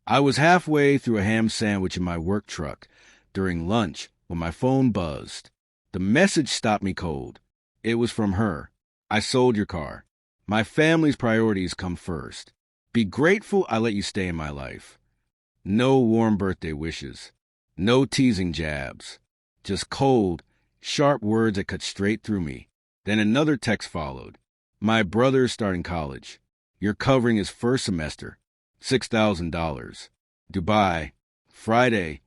I was halfway through a ham sandwich in my work truck during lunch when my phone buzzed. The message stopped me cold. It was from her. I sold your car. My family's priorities come first. Be grateful I let you stay in my life. No warm birthday wishes. No teasing jabs. Just cold, sharp words that cut straight through me. Then another text followed. My brother's starting college. You're covering his first semester. $6,000. Dubai. Friday.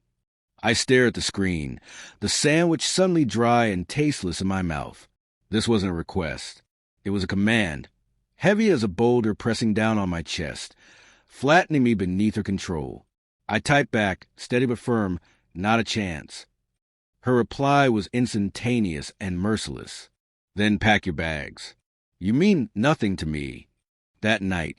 I stare at the screen, the sandwich suddenly dry and tasteless in my mouth. This wasn't a request. It was a command, heavy as a boulder pressing down on my chest, flattening me beneath her control. I typed back, steady but firm, not a chance. Her reply was instantaneous and merciless. Then pack your bags. You mean nothing to me. That night,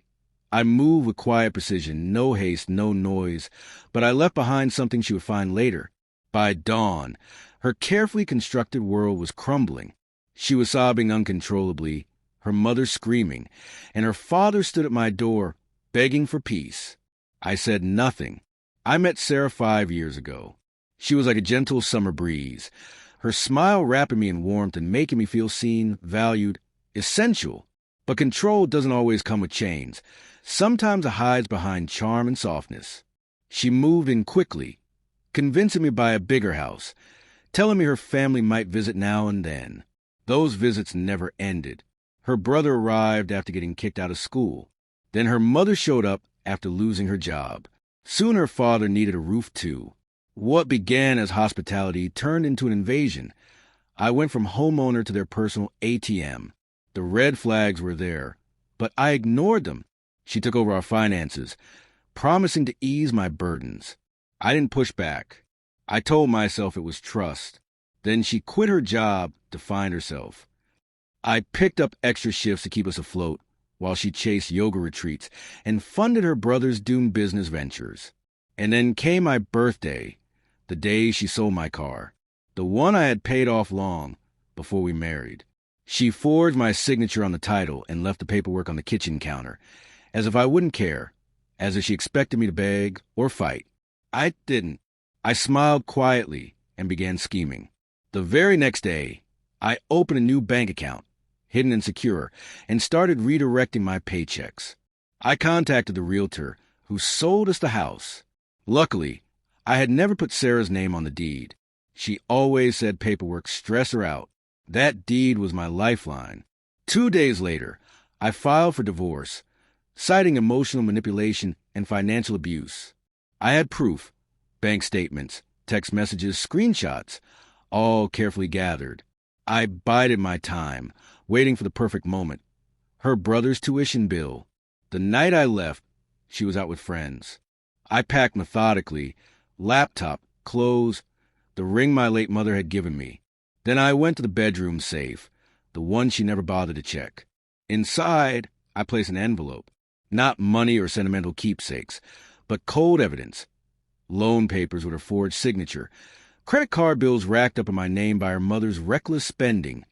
I moved with quiet precision, no haste, no noise, but I left behind something she would find later. By dawn, her carefully constructed world was crumbling. She was sobbing uncontrollably, her mother screaming, and her father stood at my door, begging for peace. I said nothing. I met Sarah 5 years ago. She was like a gentle summer breeze, her smile wrapping me in warmth and making me feel seen, valued, essential. But control doesn't always come with chains. Sometimes it hides behind charm and softness. She moved in quickly, convincing me to buy a bigger house, telling me her family might visit now and then. Those visits never ended. Her brother arrived after getting kicked out of school. Then her mother showed up after losing her job. Soon her father needed a roof too. What began as hospitality turned into an invasion. I went from homeowner to their personal ATM. The red flags were there, but I ignored them. She took over our finances, promising to ease my burdens. I didn't push back. I told myself it was trust. Then she quit her job to find herself. I picked up extra shifts to keep us afloat while she chased yoga retreats and funded her brother's doomed business ventures. And then came my birthday, the day she sold my car, the one I had paid off long before we married. She forged my signature on the title and left the paperwork on the kitchen counter, as if I wouldn't care, as if she expected me to beg or fight. I didn't. I smiled quietly and began scheming. The very next day, I opened a new bank account, hidden and secure, and started redirecting my paychecks. I contacted the realtor who sold us the house. Luckily, I had never put Sarah's name on the deed. She always said paperwork stressed her out. That deed was my lifeline. 2 days later, I filed for divorce, citing emotional manipulation and financial abuse. I had proof, bank statements, text messages, screenshots, all carefully gathered. I bided my time, waiting for the perfect moment. Her brother's tuition bill. The night I left, she was out with friends. I packed methodically, laptop, clothes, the ring my late mother had given me. Then I went to the bedroom safe, the one she never bothered to check. Inside, I placed an envelope. Not money or sentimental keepsakes, but cold evidence. Loan papers with her forged signature. Credit card bills racked up in my name by her mother's reckless spending.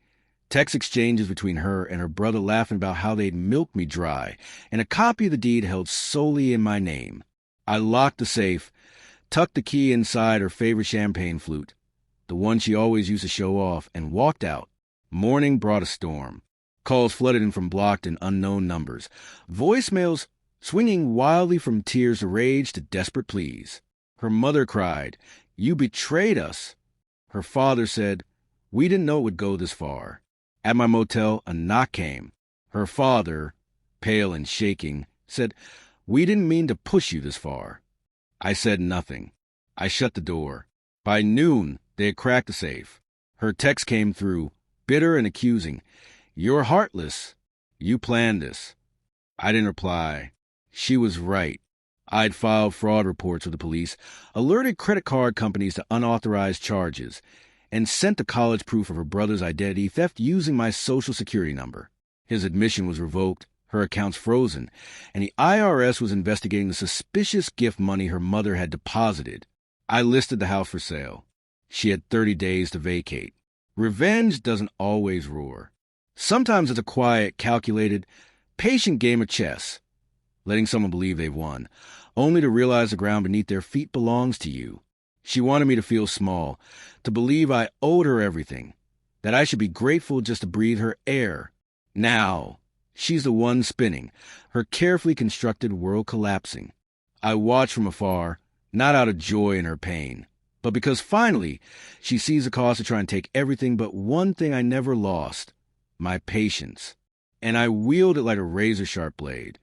Text exchanges between her and her brother laughing about how they'd milked me dry, and a copy of the deed held solely in my name. I locked the safe, tucked the key inside her favorite champagne flute, the one she always used to show off, and walked out. Morning brought a storm. Calls flooded in from blocked and unknown numbers. Voicemails swinging wildly from tears of rage to desperate pleas. Her mother cried, "You betrayed us." Her father said, "We didn't know it would go this far." At my motel, a knock came. Her father, pale and shaking, said, "We didn't mean to push you this far." I said nothing. I shut the door. By noon, they had cracked the safe. Her text came through, bitter and accusing. "You're heartless. You planned this." I didn't reply. She was right. I'd filed fraud reports with the police, alerted credit card companies to unauthorized charges, and sent to college proof of her brother's identity theft using my social security number. His admission was revoked, her accounts frozen, and the IRS was investigating the suspicious gift money her mother had deposited. I listed the house for sale. She had 30 days to vacate. Revenge doesn't always roar. Sometimes it's a quiet, calculated, patient game of chess, letting someone believe they've won, only to realize the ground beneath their feet belongs to you. She wanted me to feel small, to believe I owed her everything, that I should be grateful just to breathe her air. Now, she's the one spinning, her carefully constructed world collapsing. I watch from afar, not out of joy in her pain, but because finally she sees the cost to try and take everything but one thing I never lost, my patience. And I wield it like a razor-sharp blade.